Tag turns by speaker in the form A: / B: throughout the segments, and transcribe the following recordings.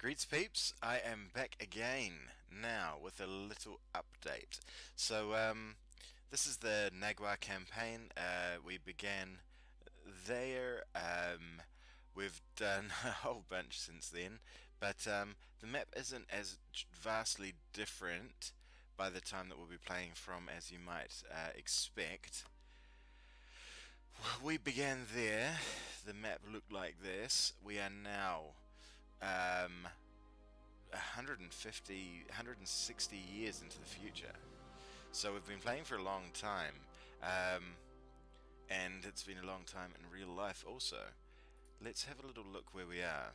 A: Greets peeps, I am back again now with a little update. This is the Nagaur campaign. We began there. We've done a whole bunch since then, but the map isn't as vastly different by the time that we'll be playing from as you might expect. We began there. The map looked like this. We are now 150, 160 years into the future. So we've been playing for a long time, and it's been a long time in real life also. Let's have a little look where we are.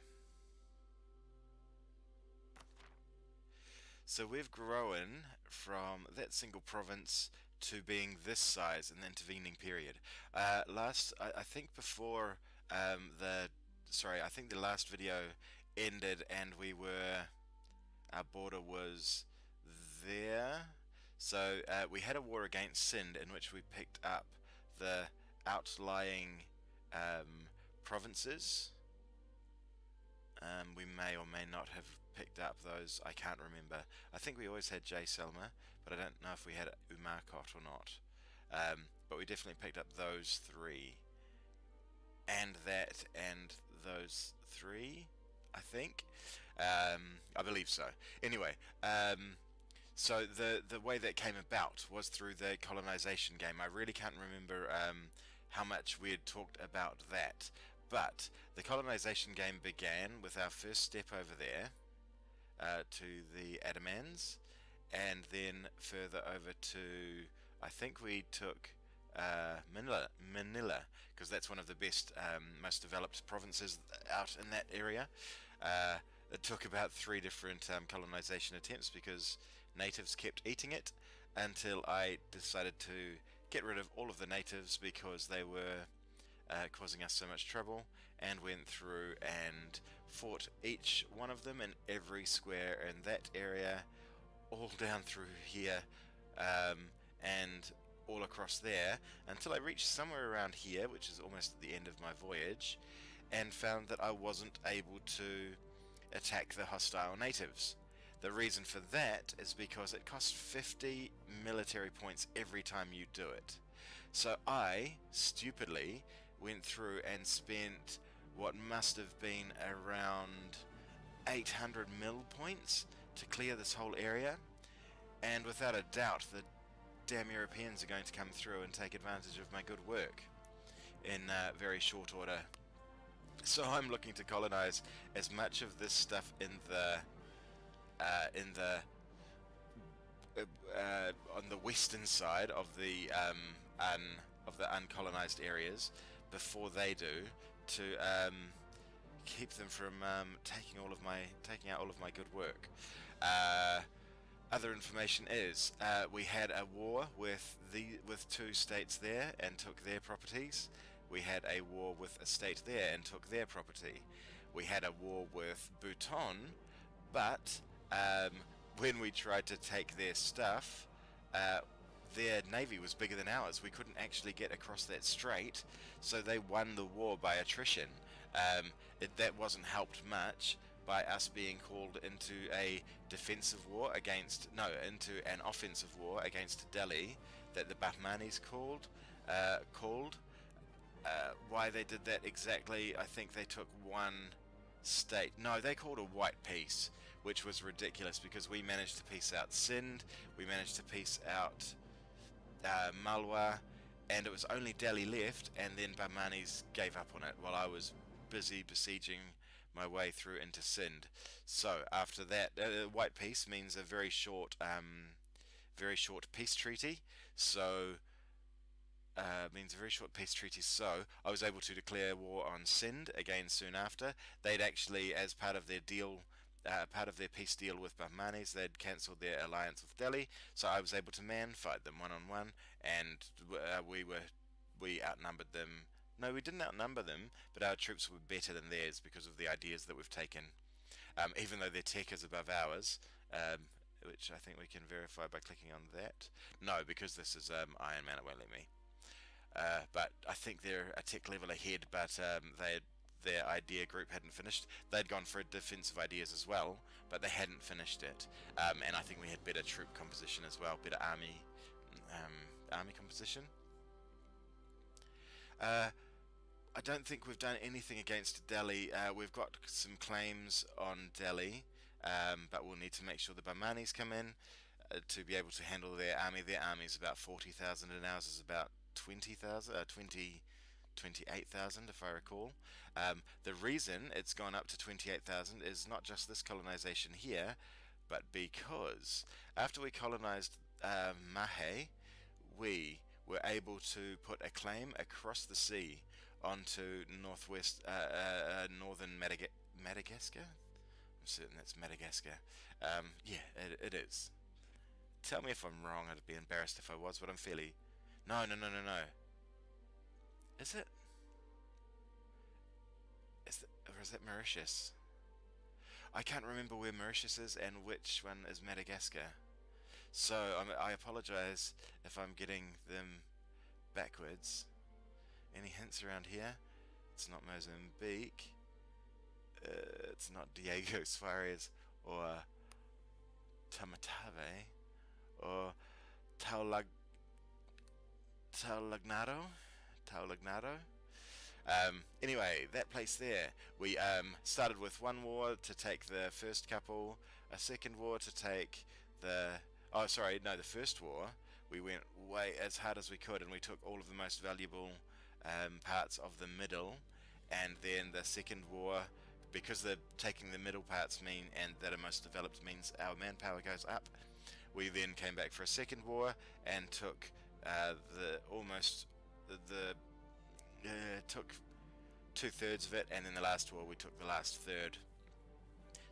A: So we've grown from that single province to being this size in the intervening period. I think before I think the last video ended and our border was there. So we had a war against Sind in which we picked up the outlying provinces. We may or may not have picked up those. I can't remember. I think we always had J Selma, but I don't know if we had Umakot or not. But we definitely picked up those three. And that and those three, I think. I believe so. Anyway, so the way that came about was through the colonization game. I really can't remember how much we had talked about that. But the colonization game began with our first step over there to the Adamans, and then further over to, I think we took Manila, because that's one of the best, most developed provinces out in that area. It took about 3 different colonization attempts because natives kept eating it until I decided to get rid of all of the natives because they were causing us so much trouble, and went through and fought each one of them in every square in that area, all down through here, and all across there, until I reached somewhere around here, which is almost at the end of my voyage, and found that I wasn't able to attack the hostile natives. The reason for that is because it costs 50 military points every time you do it. So I, stupidly, went through and spent what must have been around 800 mil points to clear this whole area, and without a doubt the damn Europeans are going to come through and take advantage of my good work in very short order. So I'm looking to colonize as much of this stuff on the western side of the uncolonized areas before they do, to keep them from taking out all of my good work. Other information is we had a war with 2 states there and took their properties. We had a war with a state there and took their property. We had a war with Bhutan, but when we tried to take their stuff, their navy was bigger than ours. We couldn't actually get across that strait, so they won the war by attrition. That wasn't helped much by us being called into an offensive war against Delhi that the Bahmanis called. Why they did that exactly, I think they took one state. No, they called a white peace, which was ridiculous because we managed to peace out Sind, we managed to peace out Malwa, and it was only Delhi left, and then Bahmanis gave up on it while I was busy besieging my way through into Sind. So after that, white peace means a very short peace treaty. So I was able to declare war on Sind again soon after. They'd actually, as part of their deal, part of their peace deal with Bahmanis, they'd cancelled their alliance with Delhi, so I was able to fight them one-on-one, and we outnumbered them. No, we didn't outnumber them, but our troops were better than theirs because of the ideas that we've taken. Even though their tech is above ours, which I think we can verify by clicking on that. No, because this is Iron Man, it won't let me. But I think they're a tech level ahead, but their idea group hadn't finished. They'd gone for defensive ideas as well, but they hadn't finished it. And I think we had better troop composition as well, better army composition. I don't think we've done anything against Delhi. We've got some claims on Delhi, but we'll need to make sure the Bahmanis come in to be able to handle their army. Their army is about 40,000 and ours is about 28,000 if I recall. The reason it's gone up to 28,000 is not just this colonization here, but because after we colonized Mahe, we were able to put a claim across the sea onto northern Madagascar. I'm certain that's Madagascar. Yeah, it is. Tell me if I'm wrong. I'd be embarrassed if I was, but I'm fairly... No. Is it? Or is that Mauritius? I can't remember where Mauritius is and which one is Madagascar. So I apologize if I'm getting them backwards. Any hints around here? It's not Mozambique. It's not Diego Suarez or Tamatave or Taulagnado. Anyway, that place there, we started with one war to take the first couple, a second war to take the... Oh, sorry, no, the first war, we went way as hard as we could and we took all of the most valuable parts of the middle, and then the second war, because the taking the middle parts mean and that are most developed means our manpower goes up, we then came back for a second war and took took 2/3 of it, and then the last war we took the last third.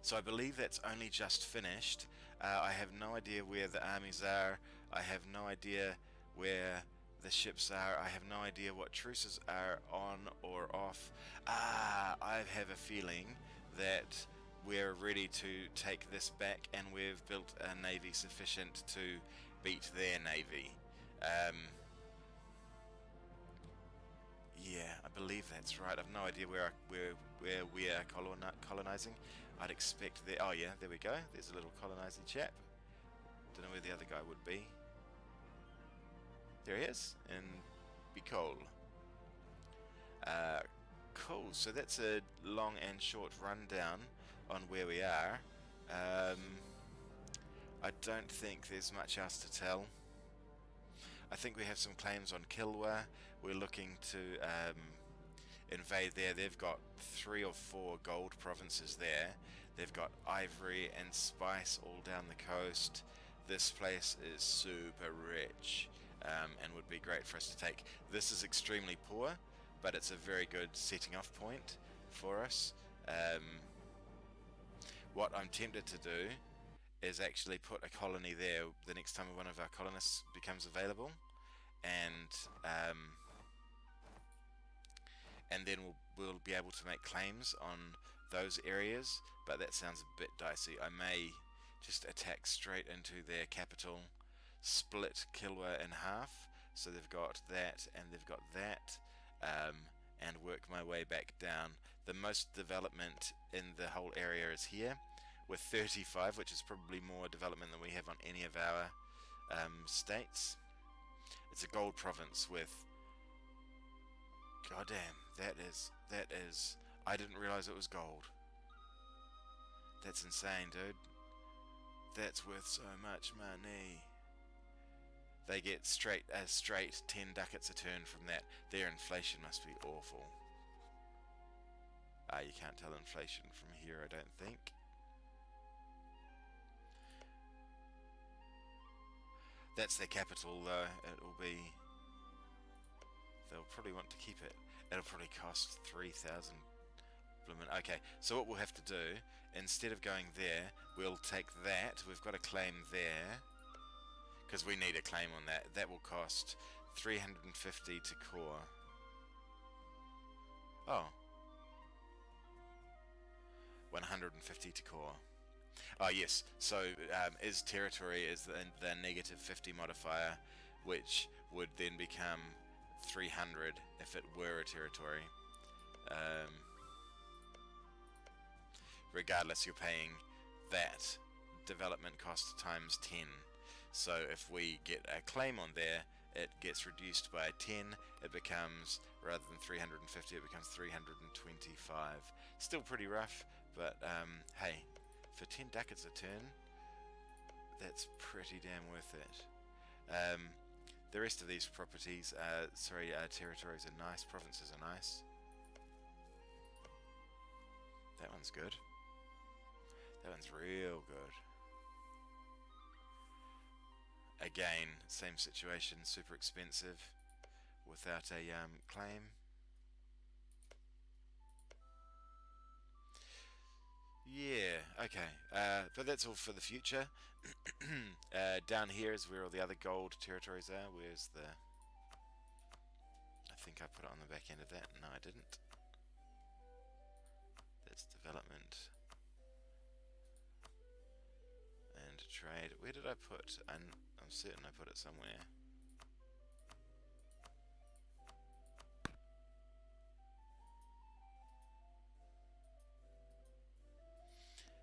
A: So I believe that's only just finished. I have no idea where the armies are. I have no idea where the ships are. I have no idea what truces are on or off. I have a feeling that we're ready to take this back and we've built a navy sufficient to beat their navy. Yeah, I believe that's right. I've no idea where we are colonizing. I'd expect there... Oh yeah, there we go. There's a little colonizing chap. Don't know where the other guy would be. There he is, in Bicol. Cool, so that's a long and short rundown on where we are. I don't think there's much else to tell. I think we have some claims on Kilwa. We're looking to invade there. They've got 3 or 4 gold provinces there. They've got ivory and spice all down the coast. This place is super rich and would be great for us to take. This is extremely poor, but it's a very good setting off point for us. What I'm tempted to do is actually put a colony there the next time one of our colonists becomes available, and then we'll be able to make claims on those areas, but that sounds a bit dicey. I may just attack straight into their capital, split Kilwa in half, so they've got that and they've got that, and work my way back down. The most development in the whole area is here, with 35, which is probably more development than we have on any of our states. It's a gold province with... Goddamn, that is... I didn't realize it was gold. That's insane, dude. That's worth so much money. They get straight 10 ducats a turn from that. Their inflation must be awful. You can't tell inflation from here, I don't think. That's their capital, though. It'll be... They'll probably want to keep it. It'll probably cost 3,000. Okay, so what we'll have to do, instead of going there, we'll take that. We've got a claim there, because we need a claim on that. That will cost 350 to core. Oh. 150 to core. Oh yes, so is territory is the -50 modifier, which would then become 300 if it were a territory. regardless you're paying that development cost times 10. So if we get a claim on there, it gets reduced by 10. It becomes, rather than 350, it becomes 325. Still pretty rough, but hey, for 10 ducats a turn, that's pretty damn worth it. The rest of these properties, territories are nice, provinces are nice. That one's good. That one's real good. Again, same situation, super expensive without a claim. Yeah, okay. But that's all for the future. Down here is where all the other gold territories are. Where's the... I think I put it on the back end of that. No, I didn't. That's development. And trade. Where did I put... I'm certain I put it somewhere.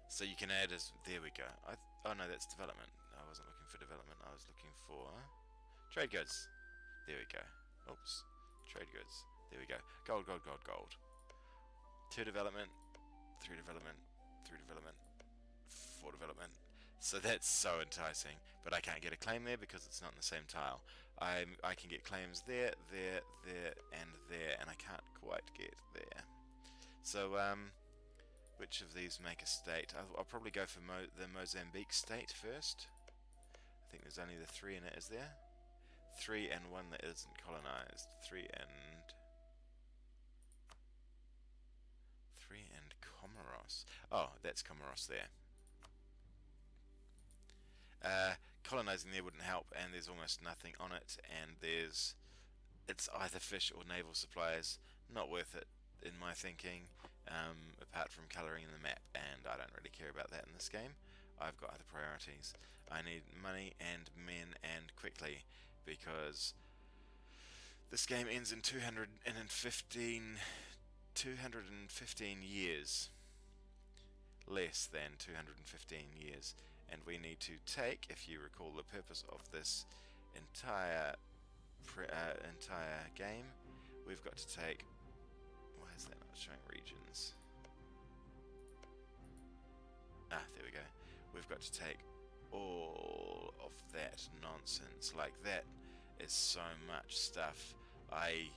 A: So you can add as... There we go. Oh no, that's development. I wasn't looking for development. I was looking for... Trade goods. There we go. Oops. Trade goods. There we go. Gold, gold, gold, gold. 2 development. 3 development. 3 development. 4 development. So that's so enticing. But I can't get a claim there because it's not in the same tile. I can get claims there, there, there, and there. And I can't quite get there. So, which of these make a state? I'll probably go for the Mozambique state first. I think there's only the 3 in it, is there? 3 and 1 that isn't colonized. 3 and Comoros. Oh, that's Comoros there. Colonizing there wouldn't help, and there's almost nothing on it, and it's either fish or naval supplies. Not worth it, in my thinking, apart from colouring in the map, and I don't really care about that in this game. I've got other priorities. I need money and men, and quickly, because this game ends in 215 years. Less than 215 years. And we need to take, if you recall the purpose of this entire game, we've got to take... Why is that not showing regions? Ah, there we go. We've got to take all of that nonsense. Like, that is so much stuff. I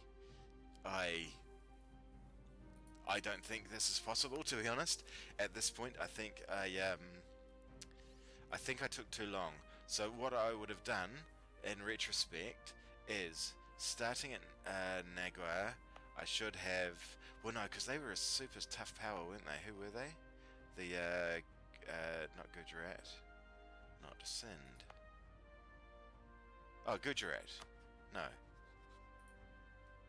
A: don't think this is possible, to be honest. At this point, I think I took too long. So what I would have done, in retrospect, is starting at Nagaur, I should have... Well, no, because they were a super tough power, weren't they? Who were they? The, not Gujarat. Not Sindh. Oh, Gujarat. No.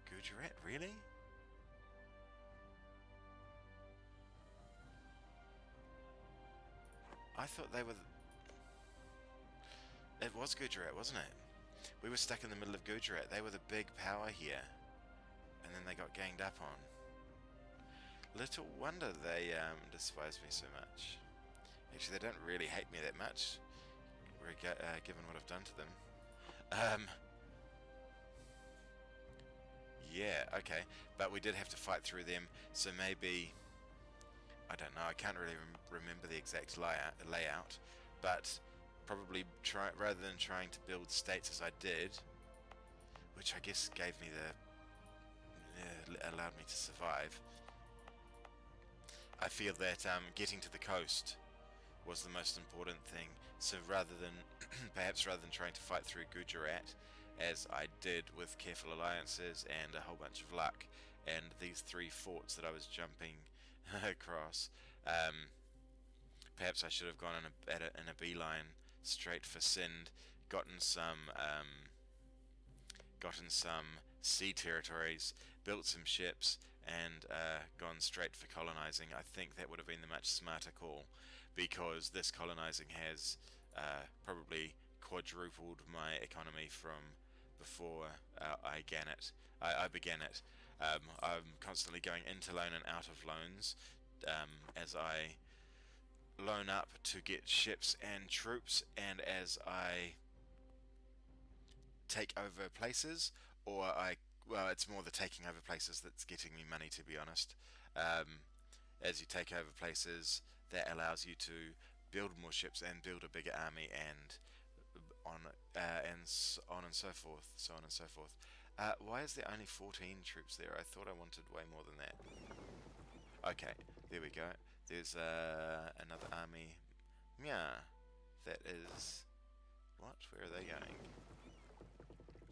A: Gujarat, really? I thought they were... It was Gujarat, wasn't it? We were stuck in the middle of Gujarat. They were the big power here. And then they got ganged up on. Little wonder they despise me so much. Actually, they don't really hate me that much, given what I've done to them. Yeah, okay. But we did have to fight through them, so maybe... I don't know, I can't really remember the exact layout, but probably rather than trying to build states as I did, which I guess gave me allowed me to survive, I feel that getting to the coast was the most important thing. So rather than trying to fight through Gujarat, as I did with careful alliances and a whole bunch of luck, and these 3 forts that I was jumping across, perhaps I should have gone in a beeline straight for Sindh, gotten some sea territories, built some ships, and gone straight for colonizing. I think that would have been the much smarter call, because this colonizing has probably quadrupled my economy from before I began it. I'm constantly going into loan and out of loans as I loan up to get ships and troops, and as I take over places, or well, it's more the taking over places that's getting me money, to be honest. Um, as you take over places, that allows you to build more ships and build a bigger army, and on on and so forth, so on and so forth. Why is there only 14 troops there? I thought I wanted way more than that. Okay, there we go. There's another army. Yeah, that is... What? Where are they going?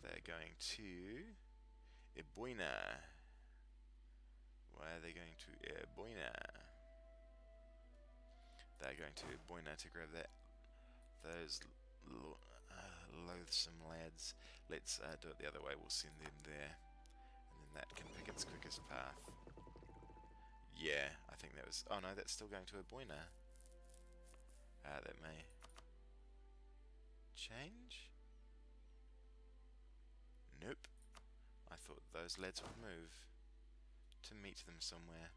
A: They're going to Eboina. Why are they going to Eboina? They're going to Eboina to grab that. Those loathsome lads. Let's do it the other way. We'll send them there, and then that can pick its quickest path. Yeah, I think that was... Oh no, that's still going to Eboina. That may change? Nope. I thought those lads would move to meet them somewhere.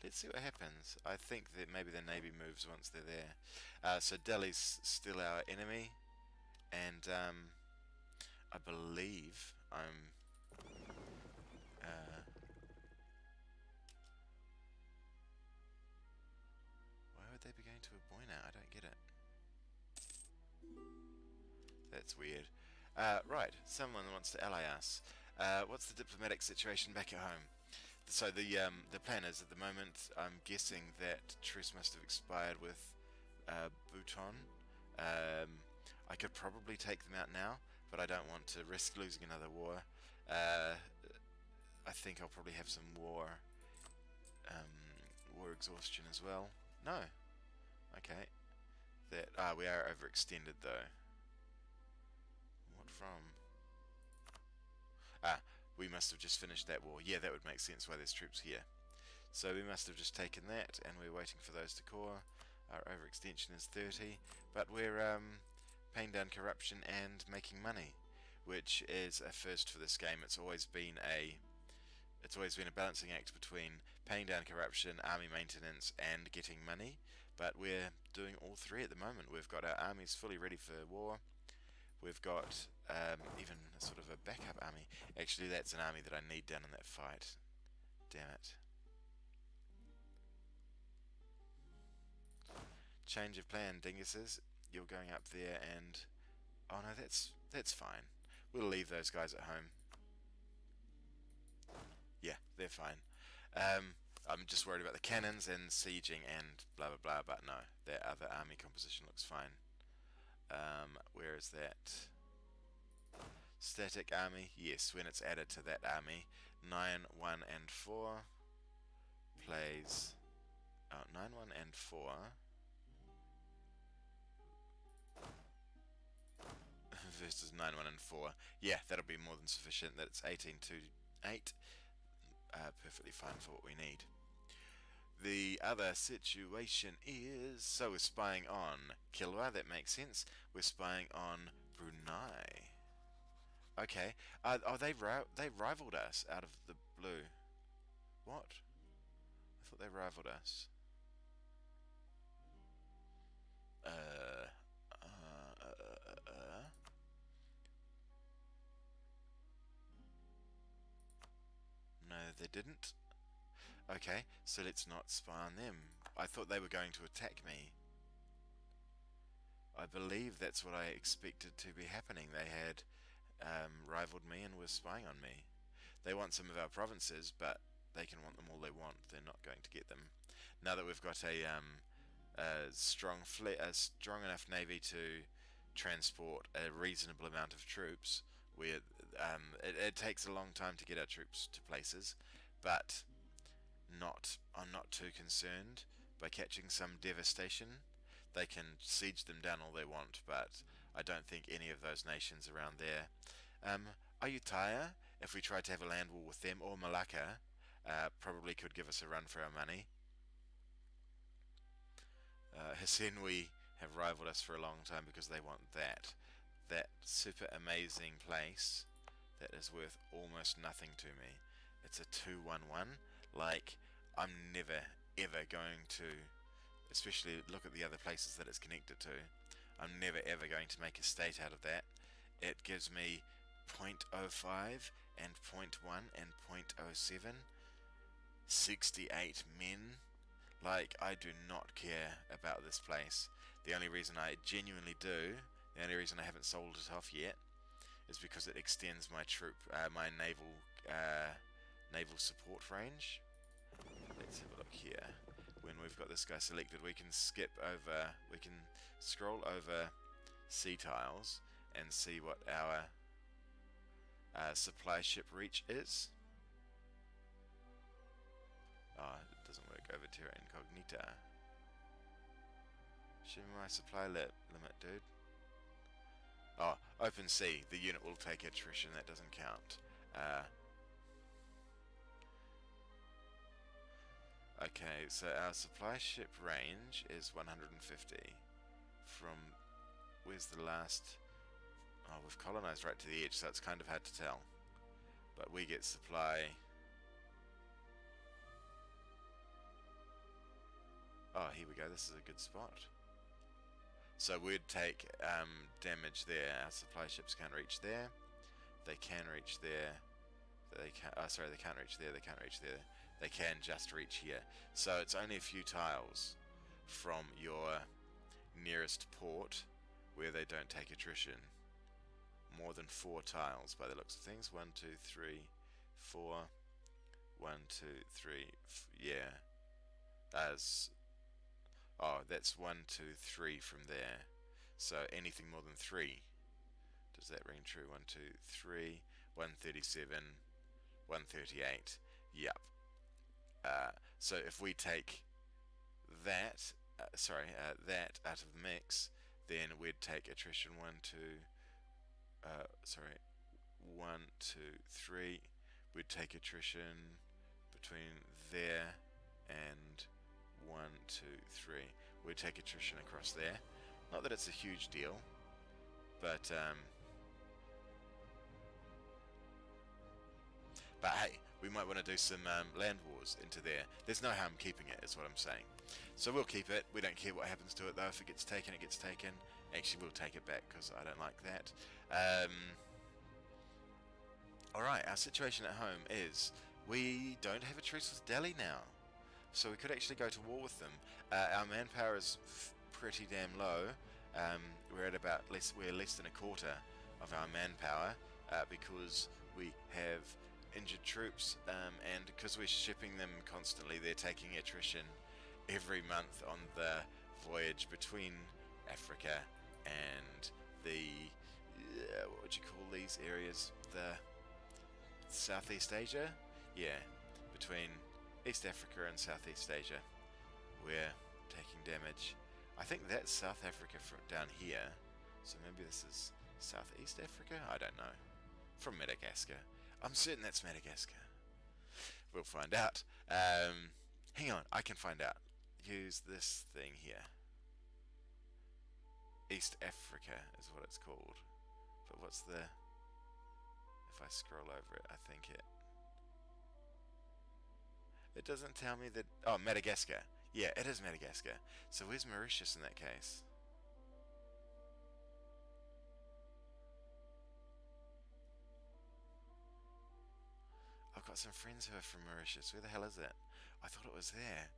A: Let's see what happens. I think that maybe the navy moves once they're there. So Delhi's still our enemy, and I believe I'm... why would they be going to Eboina? I don't get it. That's weird. Right, someone wants to ally us. What's the diplomatic situation back at home? So the plan is, at the moment, I'm guessing that truce must have expired with Bhutan. I could probably take them out now, but I don't want to risk losing another war. I think I'll probably have some war exhaustion as well. No. Okay. We are overextended though. What from? We must have just finished that war. Yeah, that would make sense why there's troops here. So we must have just taken that, and we're waiting for those to core. Our overextension is 30, but we're paying down corruption and making money, which is a first for this game. It's always been a balancing act between paying down corruption, army maintenance, and getting money. But we're doing all three at the moment. We've got our armies fully ready for war. We've got even a sort of a backup army. Actually, that's an army that I need down in that fight. Damn it. Change of plan, dinguses. You're going up there and... Oh no, that's fine. We'll leave those guys at home. Yeah, they're fine. I'm just worried about the cannons and sieging and blah blah blah, but no, their other army composition looks fine. Where is that? Static army, yes, when it's added to that army. 9, 1 and 4 plays 9, 1 and 4 versus 9, 1 and 4. Yeah, that'll be more than sufficient. That's 18 to 8. Perfectly fine for what we need. The other situation is, so we're spying on Kilwa, that makes sense. We're spying on Brunei. Okay. Oh, they rivaled us out of the blue. What? I thought they rivaled us. No, they didn't. Okay, so let's not spy on them. I thought they were going to attack me. I believe that's what I expected to be happening. They had rivaled me and were spying on me. They want some of our provinces, but they can want them all they want. They're not going to get them. Now that we've got a strong enough navy to transport a reasonable amount of troops, it takes a long time to get our troops to places, but I'm not too concerned by catching some devastation. They can siege them down all they want, but I don't think any of those nations around there. Ayutthaya, if we tried to have a land war with them, or Malacca, probably could give us a run for our money. Hisenui have rivaled us for a long time because they want that super amazing place that is worth almost nothing to me. It's a 2-1-1. Like, I'm never ever going to especially look at the other places that it's connected to. I'm never ever going to make a state out of that. It gives me 0.05 and zero point 0.1 and 0.07, 68 men. Like, I do not care about this place. The only reason I genuinely do, the only reason I haven't sold it off yet, is because it extends my my naval support range. Let's have a look here. When we've got this guy selected, we can scroll over sea tiles and see what our supply ship reach is. Oh, it doesn't work over Terra Incognita. Show me my supply limit, dude. Oh, open sea. The unit will take attrition. That doesn't count. Okay, so our supply ship range is 150. From... where's the last... Oh, we've colonized right to the edge, so it's kind of hard to tell. But we get supply... Oh, here we go. This is a good spot. So we'd take damage there. Our supply ships can't reach there. They can reach there. They can. Oh, sorry, they can't reach there. They can't reach there. They can just reach here. So it's only a few tiles from your nearest port where they don't take attrition. More than 4 tiles by the looks of things. 1, 2, 3, 4. 1, 2, 3. Yeah. Oh, that's 1, 2, 3 from there. So anything more than 3. Does that ring true? 1, 2, 3, 137, 138. Yep. So if we take that, that out of the mix, then we'd take attrition 1, 2, 1, 2, 3. We'd take attrition between there and 1, 2, 3. We'd take attrition across there. Not that it's a huge deal, but hey, we might want to do some land wars into there. There's no harm keeping it, is what I'm saying. So we'll keep it. We don't care what happens to it, though. If it gets taken, it gets taken. Actually, we'll take it back because I don't like that. Alright, our situation at home is we don't have a truce with Delhi now. So we could actually go to war with them. Our manpower is pretty damn low. We're at about we're less than a quarter of our manpower because we have injured troops and because we're shipping them constantly. They're taking attrition every month on the voyage between Africa and the what would you call these areas? The Southeast Asia? Yeah, between East Africa and Southeast Asia. We're taking damage. I think that's South Africa from down here. So maybe this is Southeast Africa? I don't know. From Madagascar. I'm certain that's Madagascar. We'll find out. Hang on, I can find out. Use this thing here. East Africa is what it's called. But what's the... If I scroll over it, I think it doesn't tell me that... Oh, Madagascar. Yeah, it is Madagascar. So where's Mauritius in that case? I've got some friends who are from Mauritius. Where the hell is it? I thought it was there.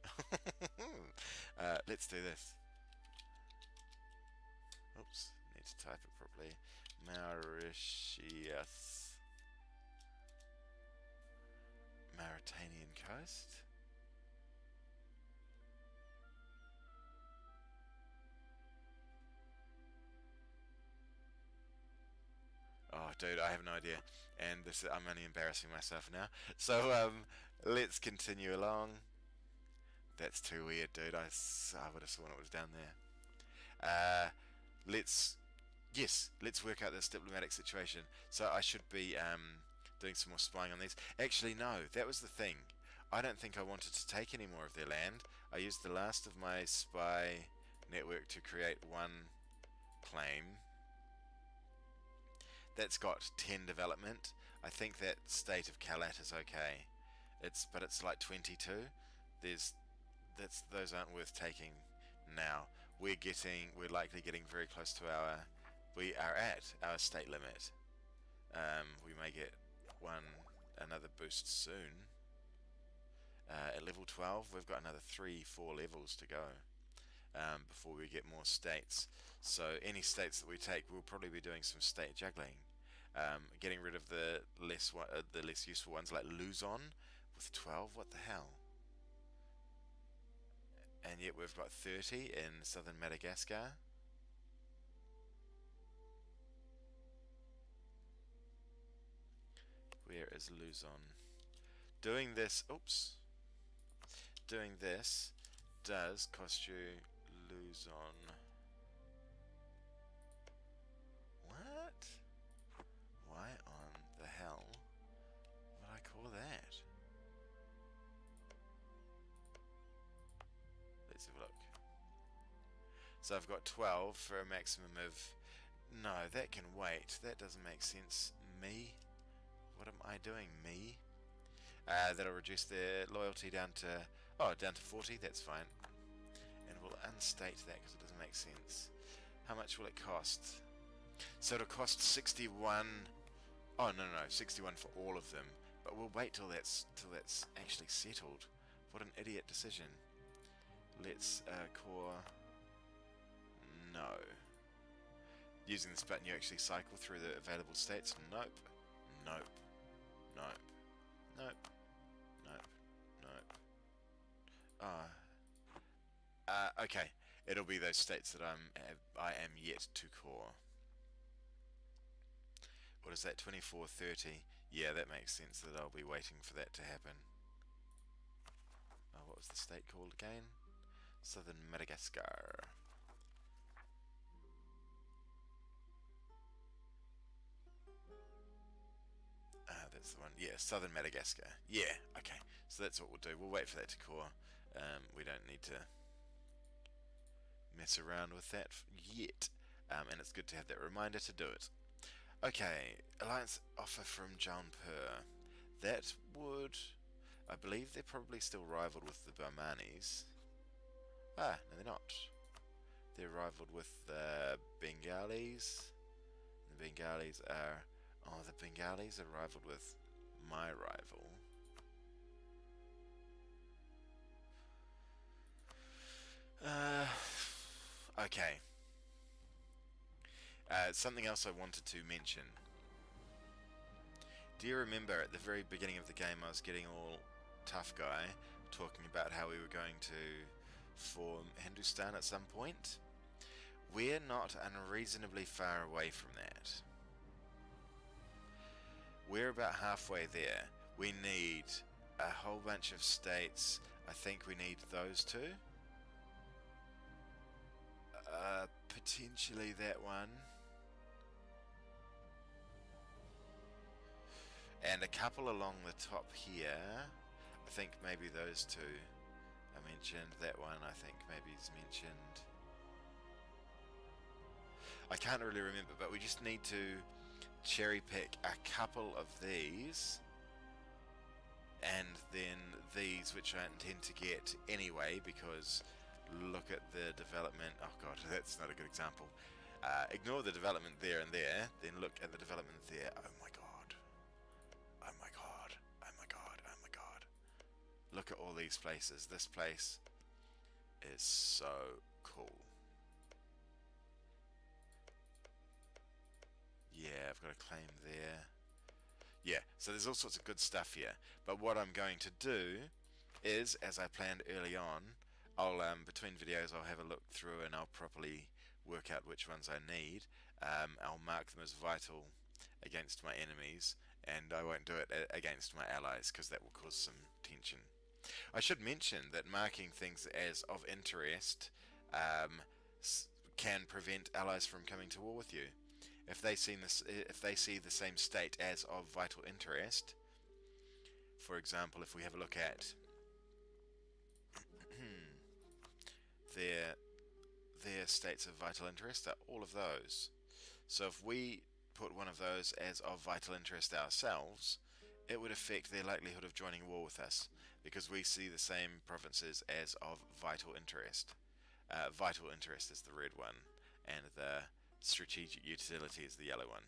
A: Let's do this. Oops, need to type it properly. Mauritius. Mauritanian coast. Oh, dude, I have no idea, and I'm only embarrassing myself now. So, let's continue along. That's too weird, dude. I would have sworn it was down there. Let's work out this diplomatic situation. So I should be doing some more spying on these. Actually, no, that was the thing. I don't think I wanted to take any more of their land. I used the last of my spy network to create one claim. That's got 10 development. I think that state of Kalat is okay. But it's like 22. Those aren't worth taking Now we're likely getting very close to we are at our state limit. We may get another boost soon. At level 12, we've got another 3-4 levels to go before we get more states. So any states that we take, we'll probably be doing some state juggling, getting rid of the less useful ones like Luzon with 12. What the hell? And yet we've got 30 in southern Madagascar. Where is Luzon? Doing this does cost you Luzon. What? Why on the hell would I call that? Let's have a look. So I've got 12 for a maximum of... No, that can wait. That doesn't make sense. Me? What am I doing? Me? That'll reduce their loyalty down to 40. That's fine. And we'll unstate that because it doesn't make sense. How much will it cost? So it'll cost 61. Oh no, 61 for all of them. But we'll wait till that's actually settled. What an idiot decision. Let's core. No. Using this button, you actually cycle through the available states. Nope. Nope. Nope. Nope. Nope. Nope. Okay. It'll be those states that I am yet to core. What is that? 24, 30. Yeah, that makes sense that I'll be waiting for that to happen. Oh, what was the state called again? Southern Madagascar. That's the one. Yeah, Southern Madagascar. Yeah, okay. So that's what we'll do. We'll wait for that to core. We don't need to mess around with that yet. And it's good to have that reminder to do it. Okay, alliance offer from Jaunpur. That would... I believe they're probably still rivaled with the Burmanis. Ah, no they're not. They're rivaled with the Bengalis. The Bengalis are... Oh, the Bengalis are rivaled with my rival. Okay. Something else I wanted to mention. Do you remember at the very beginning of the game I was getting all tough guy, talking about how we were going to form Hindustan at some point? We're not unreasonably far away from that. We're about halfway there. We need a whole bunch of states. I think we need those two. Potentially that one. And a couple along the top here. I think maybe those two I mentioned. That one I think maybe is mentioned. I can't really remember, but we just need to cherry pick a couple of these. And then these, which I intend to get anyway, because look at the development. Oh god, that's not a good example. Ignore the development there and there, then look at the development there. Oh my god. Oh my god. Oh my god. Oh my god. Look at all these places. This place is so cool. Yeah, I've got a claim there. Yeah, so there's all sorts of good stuff here. But what I'm going to do is, as I planned early on, I'll between videos I'll have a look through and I'll properly work out which ones I need. I'll mark them as vital against my enemies, and I won't do it against my allies because that will cause some tension. I should mention that marking things as of interest can prevent allies from coming to war with you. If they see the same state as of vital interest, for example, if we have a look at their states of vital interest are all of those. So if we put one of those as of vital interest ourselves, it would affect their likelihood of joining war with us, because we see the same provinces as of vital interest. Vital interest is the red one, and the strategic utility is the yellow one.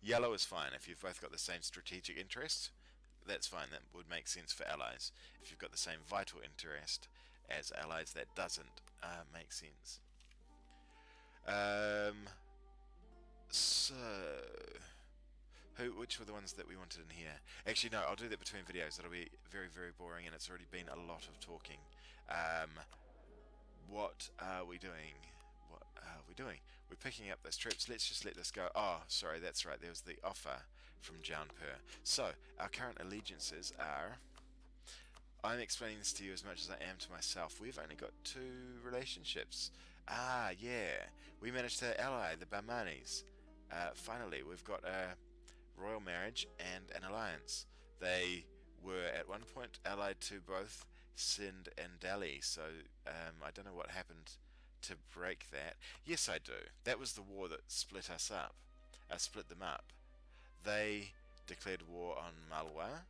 A: Yellow is fine if you've both got the same strategic interest. That's fine. That would make sense for allies. If you've got the same vital interest as allies, that doesn't make sense. So, which were the ones that we wanted in here? Actually, no, I'll do that between videos. That'll be very, very boring, and it's already been a lot of talking. What are we doing? What are we doing? We're picking up those troops. Let's just let this go. Oh, sorry, that's right. There was the offer from Jaunpur. So, our current allegiances are... I'm explaining this to you as much as I am to myself. We've only got 2 relationships. Ah, yeah. We managed to ally the Bahmanis. Finally, we've got a royal marriage and an alliance. They were at one point allied to both Sind and Delhi, so I don't know what happened to break that. Yes, I do. That was the war that split us up. Split them up. They declared war on Malwa.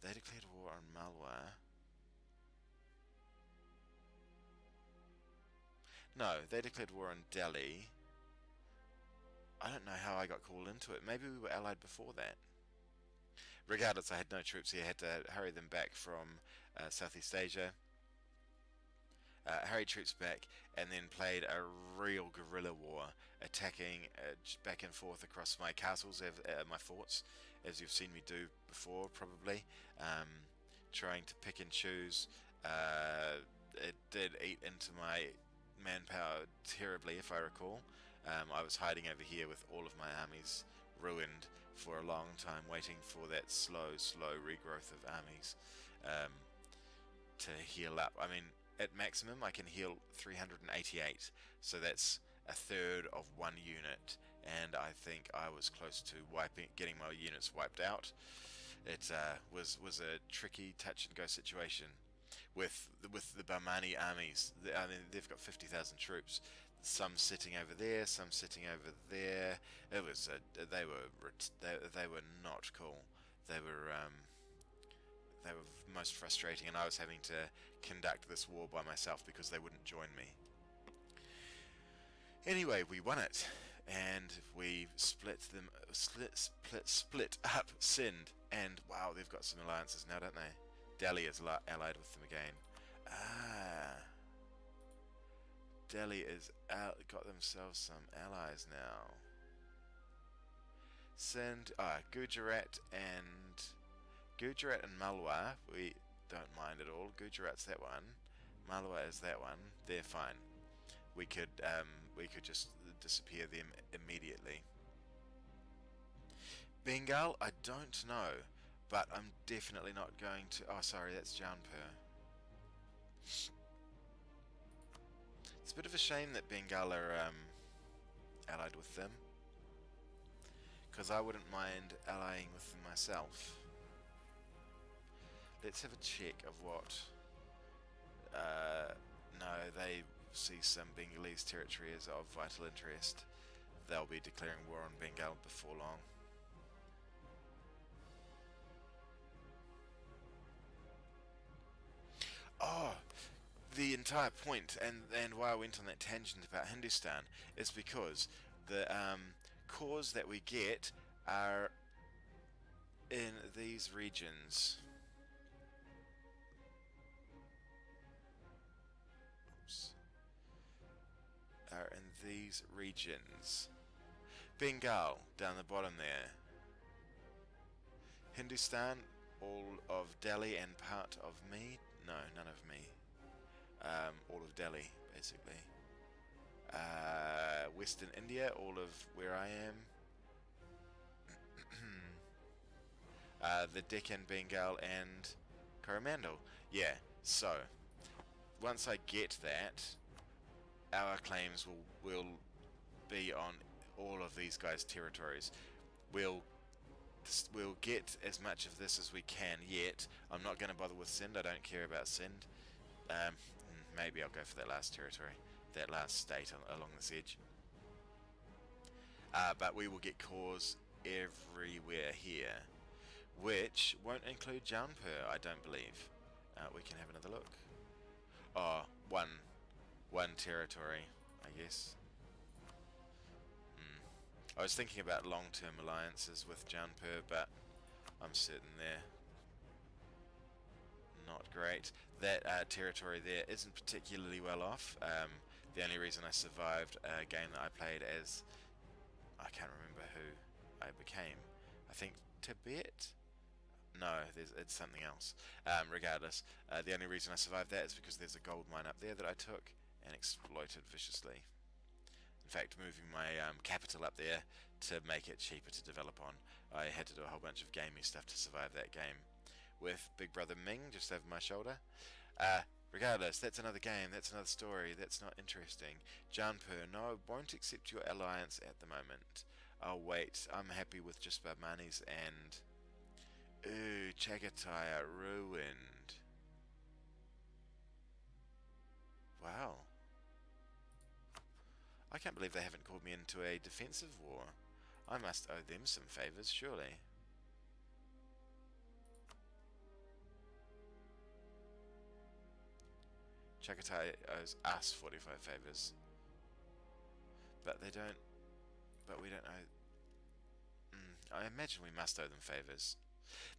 A: They declared war on Malwa. No, they declared war on Delhi. I don't know how I got called into it. Maybe we were allied before that. Regardless, I had no troops here. I had to hurry them back from Southeast Asia. Hurried troops back, and then played a real guerrilla war, attacking back and forth across my castles, my forts, as you've seen me do before, probably. Trying to pick and choose. It did eat into my manpower terribly, if I recall. I was hiding over here with all of my armies ruined for a long time, waiting for that slow regrowth of armies to heal up. I mean, at maximum I can heal 388, so that's a third of 1 unit, and I think I was close to getting my units wiped out. It was a tricky touch and go situation with the Bahmani armies. I mean, they've got 50,000 troops. Some sitting over there, some sitting over there. It was they were not cool. They were most frustrating, and I was having to conduct this war by myself because they wouldn't join me. Anyway, we won it, and we split up Sind, and wow, they've got some alliances now, don't they? Delhi is allied with them again. Delhi is got themselves some allies now. Sind, Gujarat and Malwa, we don't mind at all. Gujarat's that one. Malwa is that one. They're fine. We could just disappear them immediately. Bengal, I don't know, but I'm definitely not going to. Oh, sorry, that's Jaunpur. It's a bit of a shame that Bengal are allied with them, because I wouldn't mind allying with them myself. Let's have a check of what... no, they see some Bengalese territory as of vital interest. They'll be declaring war on Bengal before long. Oh, the entire point, and why I went on that tangent about Hindustan, is because the cores that we get are in these regions. Are in these regions. Bengal, down the bottom there. Hindustan, all of Delhi and part of me. No, none of me. All of Delhi, basically. Western India, all of where I am. The Deccan, Bengal, and Coromandel. Yeah, so, once I get that, our claims will be on all of these guys' territories. We'll get as much of this as we can yet. I'm not going to bother with Sind. I don't care about Sind. Maybe I'll go for that last territory, that last state along this edge. But we will get cores everywhere here, which won't include Jaunpur, I don't believe. We can have another look. Oh, one territory, I guess. I was thinking about long-term alliances with Jaunpur, but I'm certain they're not great. That territory there isn't particularly well off. The only reason I survived a game that I played as, I can't remember who I became. I think Tibet? No, it's something else. Regardless, the only reason I survived that is because there's a gold mine up there that I took and exploited viciously. In fact, moving my capital up there to make it cheaper to develop on, I had to do a whole bunch of gamey stuff to survive that game. With Big Brother Ming just over my shoulder. Regardless, that's another game, that's another story, that's not interesting. Jaunpur, no, won't accept your alliance at the moment. I'll wait, I'm happy with just Barmanis and... Ooh, Chagatai ruined. Wow. I can't believe they haven't called me into a defensive war. I must owe them some favours, surely. Chagatai owes us 45 favours. But they don't... But we don't owe... I imagine we must owe them favours.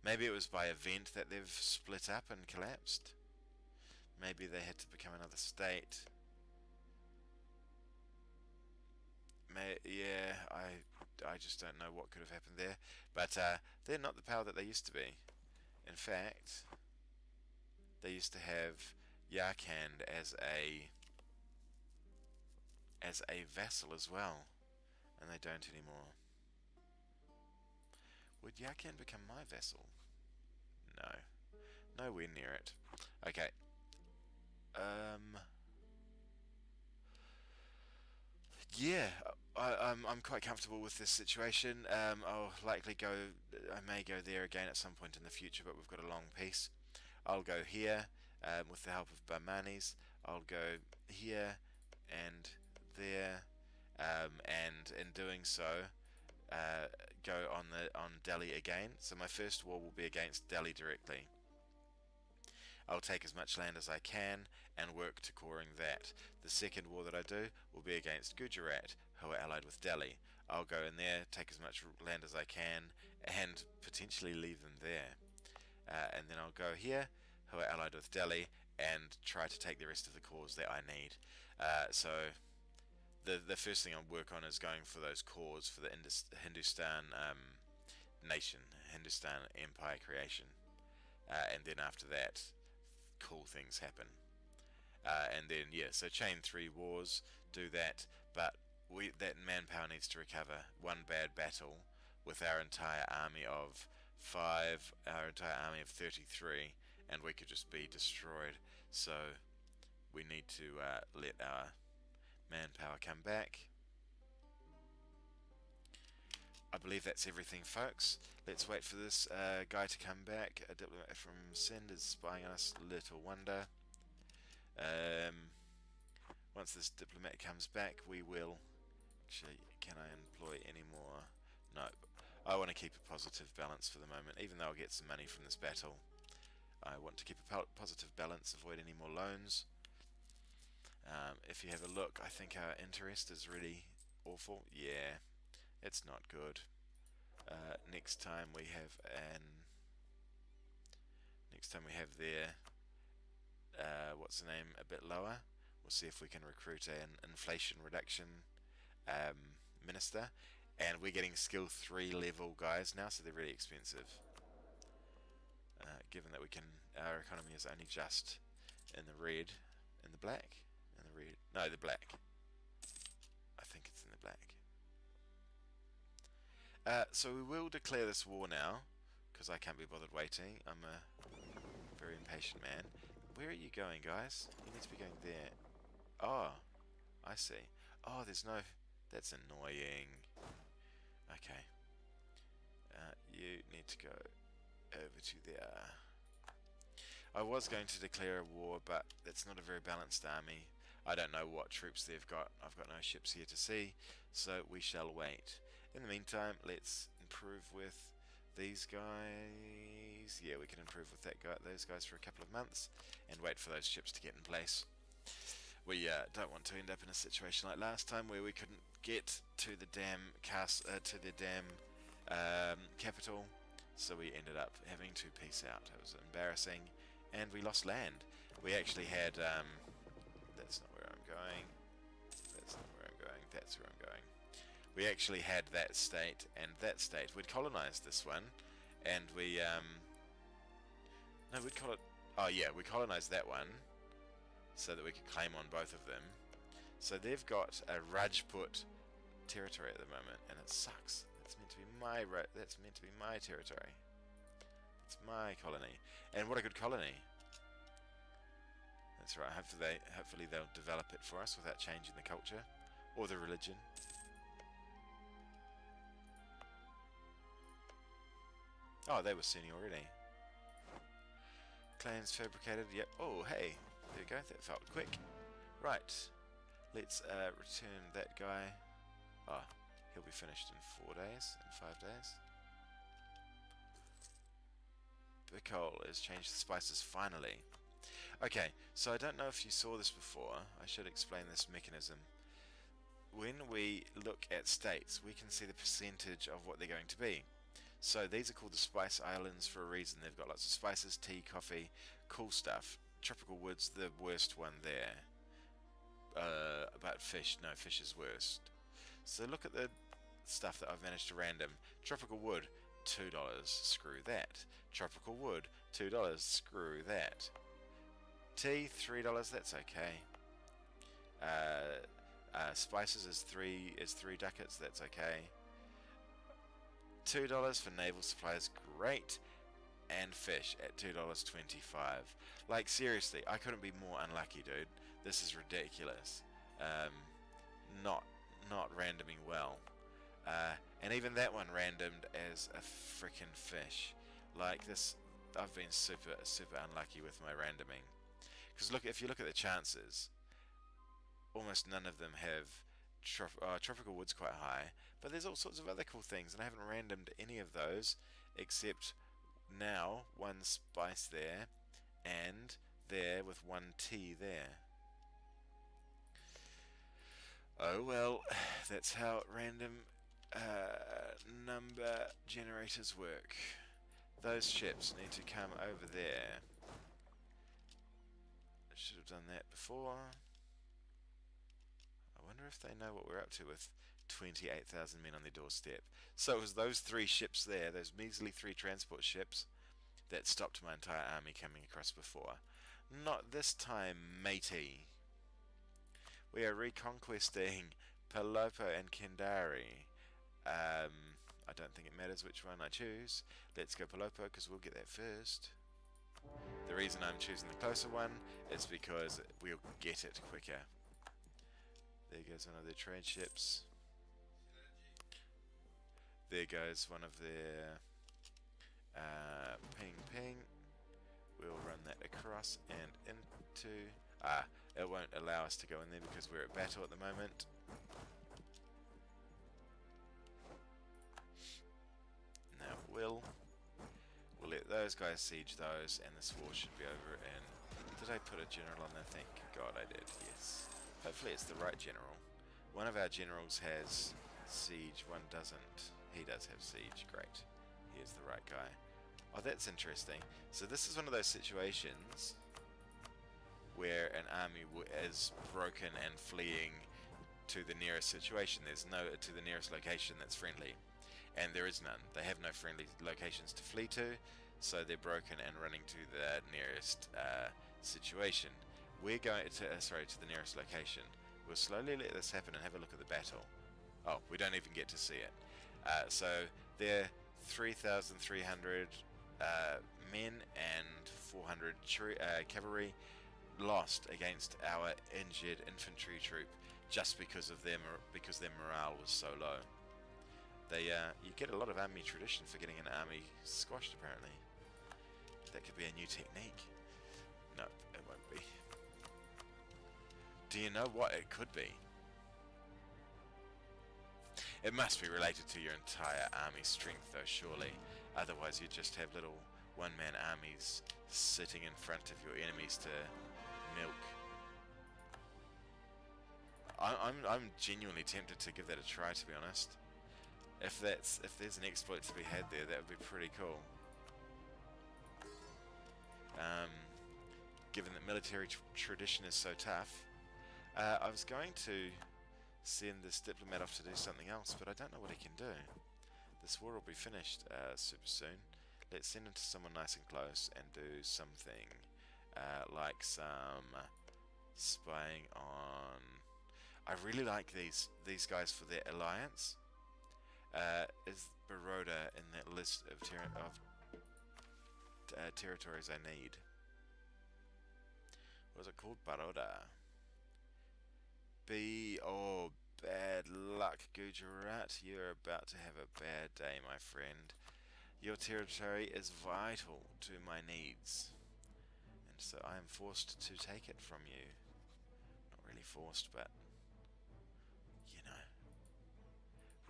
A: Maybe it was by event that they've split up and collapsed. Maybe they had to become another state. Yeah, I just don't know what could have happened there. But they're not the power that they used to be. In fact, they used to have Yarkand as a vassal as well, and they don't anymore. Would Yarkand become my vassal? No, nowhere near it. Okay. Yeah, I'm quite comfortable with this situation. I'll likely go. I may go there again at some point in the future, but we've got a long peace. I'll go here with the help of Barmanis. I'll go here and there, and in doing so, go on Delhi again. So my first war will be against Delhi directly. I'll take as much land as I can and work to coring that. The second war that I do will be against Gujarat, who are allied with Delhi. I'll go in there, take as much land as I can, and potentially leave them there. And then I'll go here, who are allied with Delhi, and try to take the rest of the cores that I need. So the first thing I'll work on is going for those cores for the Hindustan nation, Hindustan empire creation. And then after that, cool things happen. And then, yeah, so chain 3 wars, do that, but that manpower needs to recover. One bad battle with our entire army of 5, our entire army of 33, and we could just be destroyed. So we need to let our manpower come back. I believe that's everything, folks. Let's wait for this guy to come back. A diplomat from Sind is spying on us. Little wonder. Once this diplomat comes back, we will... Actually, can I employ any more? No. I want to keep a positive balance for the moment, even though I'll get some money from this battle. I want to keep a positive balance, avoid any more loans. If you have a look, I think our interest is really awful. Yeah, it's not good. Next time we have their what's the name, a bit lower. We'll see if we can recruit an inflation reduction minister, and we're getting skill 3 level guys now, so they're really expensive. Given that our economy is only just in the red, in the black, in the red, no, the black. I think it's in the black. So we will declare this war now, because I can't be bothered waiting. I'm a very impatient man. Where are you going, guys? You need to be going there. Oh, I see. Oh, there's no... That's annoying. Okay. You need to go over to there. I was going to declare a war, but it's not a very balanced army. I don't know what troops they've got. I've got no ships here to see, so we shall wait. In the meantime, let's improve with These guys, yeah, we can improve with those guys for a couple of months and wait for those ships to get in place. We don't want to end up in a situation like last time where we couldn't get to the damn capital, so we ended up having to peace out. It was embarrassing, and we lost land. We actually had that's not where I'm going. That's not where I'm going. That's where I'm going. We actually had that state and that state. We'd colonized this one, and we no, we'd call it. Oh yeah, we colonized that one so that we could claim on both of them. So they've got a Rajput territory at the moment, and it sucks. That's meant to be my territory. It's my colony, and what a good colony. That's right. Hopefully they'll develop it for us without changing the culture or the religion. Oh, they were sending already. Clans fabricated. Yep. Oh, hey. There we go. That felt quick. Right. Let's return that guy. Oh, he'll be finished in 4 days, in 5 days. Bicol has changed the spices finally. Okay, so I don't know if you saw this before. I should explain this mechanism. When we look at states, we can see the percentage of what they're going to be. So these are called the Spice Islands for a reason. They've got lots of spices, tea, coffee, cool stuff. Tropical wood's the worst one there. But fish, no, fish is worst. So look at the stuff that I've managed to random. Tropical wood, $2, screw that. Tropical wood, $2, screw that. Tea, $3, that's okay. Spices is three ducats, that's okay. $2 for naval supplies, great. And fish at $2.25. Like seriously, I couldn't be more unlucky, dude. This is ridiculous. Not randoming well. And even that one randomed as a freaking fish. Like this, I've been super unlucky with my randoming. Because look, if you look at the chances, almost none of them have tropical wood's quite high, but there's all sorts of other cool things, and I haven't randomed any of those except now one spice there and there with one tea there. Oh well, that's how random number generators work. Those ships need to come over there. I should have done that before. I wonder if they know what we're up to with 28,000 men on their doorstep. So it was those 3 ships there, those measly 3 transport ships, that stopped my entire army coming across before. Not this time, matey. We are reconquesting Palopo and Kendari. I don't think it matters which one I choose. Let's go Palopo because we'll get that first. The reason I'm choosing the closer one is because we'll get it quicker. There goes one of their trade ships. There goes one of their ping. We'll run that across and into... it won't allow us to go in there because we're at battle at the moment. Now we'll let those guys siege those, and this war should be over in... Did I put a general on there? Thank God I did, yes. Hopefully it's the right general. One of our generals has siege, one doesn't. He does have siege, great. Here's the right guy. Oh, that's interesting. So this is one of those situations where an army is broken and fleeing to the nearest situation. There's no to the nearest location that's friendly, and there is none. They have no friendly locations to flee to, so they're broken and running to the nearest situation. We're going to to the nearest location. We'll slowly let this happen and have a look at the battle. Oh, we don't even get to see it. So they're 3,300 men and 400 cavalry lost against our injured infantry troop just because of their morale was so low. They you get a lot of army tradition for getting an army squashed apparently. That could be a new technique. No, it won't be. Do you know what it could be? It must be related to your entire army strength though, surely. Otherwise, you just have little one-man armies sitting in front of your enemies to milk. I'm genuinely tempted to give that a try, to be honest. If there's an exploit to be had there, that would be pretty cool. Given that military tradition is so tough, I was going to send this diplomat off to do something else, but I don't know what he can do. This war will be finished super soon. Let's send him to someone nice and close and do something like some spying on. I really like these guys for their alliance. Is Baroda in that list of territories I need? What is it called? Baroda. Oh, bad luck, Gujarat. You're about to have a bad day, my friend. Your territory is vital to my needs, and so I am forced to take it from you. Not really forced, but you know.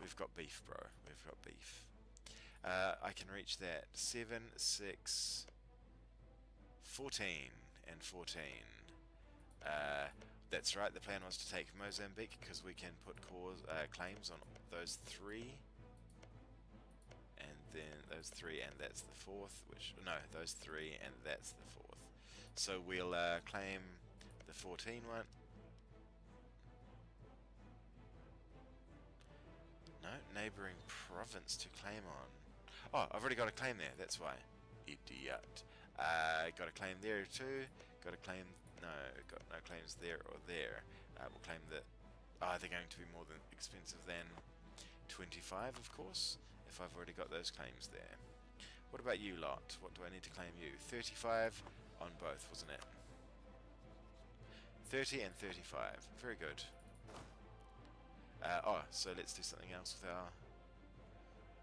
A: We've got beef, bro. We've got beef. I can reach that. 7, 6, 14, and 14. That's right, the plan was to take Mozambique, because we can put claims on those 3. And then those 3, and that's the 4th, those 3, and that's the 4th. So we'll claim the 14 one. No, neighbouring province to claim on. Oh, I've already got a claim there, that's why. Idiot. Got a claim there too. Got a claim, no, got no claims there or there. We'll claim that, they're going to be more than expensive than 25, of course, if I've already got those claims there. What about you lot? What do I need to claim you? 35 on both, wasn't it? 30 and 35. Very good. So let's do something else with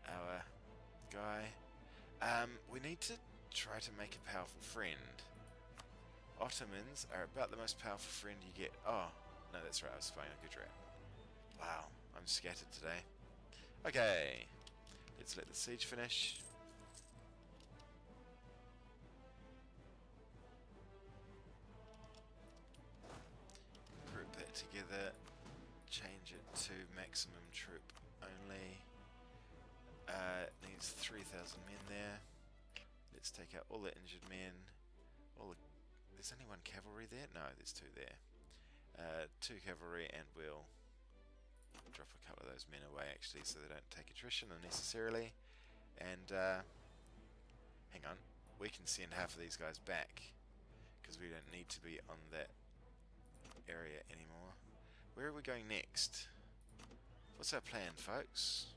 A: our guy. We need to try to make a powerful friend. Ottomans are about the most powerful friend you get. Oh, no, that's right, I was spying on Gujarat. Wow, I'm scattered today. Okay, let's let the siege finish. Group that together. Change it to maximum troop only. Needs 3,000 men there. Let's take out all the injured men. There's only 1 cavalry there? No, there's 2 there. 2 cavalry, and we'll drop a couple of those men away actually, so they don't take attrition unnecessarily. And hang on, we can send half of these guys back, because we don't need to be on that area anymore. Where are we going next? What's our plan, folks?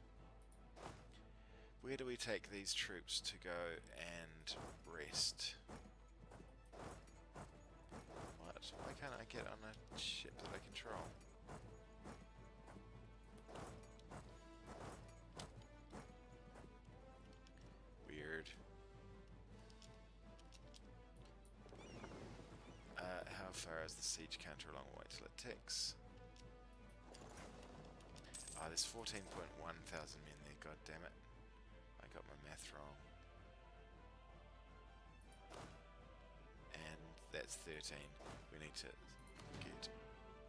A: Where do we take these troops to go and rest? What? Why can't I get on a ship that I control? Weird. How far is the siege counter along? Wait till it ticks. There's 14.1 thousand men there, god damn it. I got my math wrong. And that's 13. We need to get...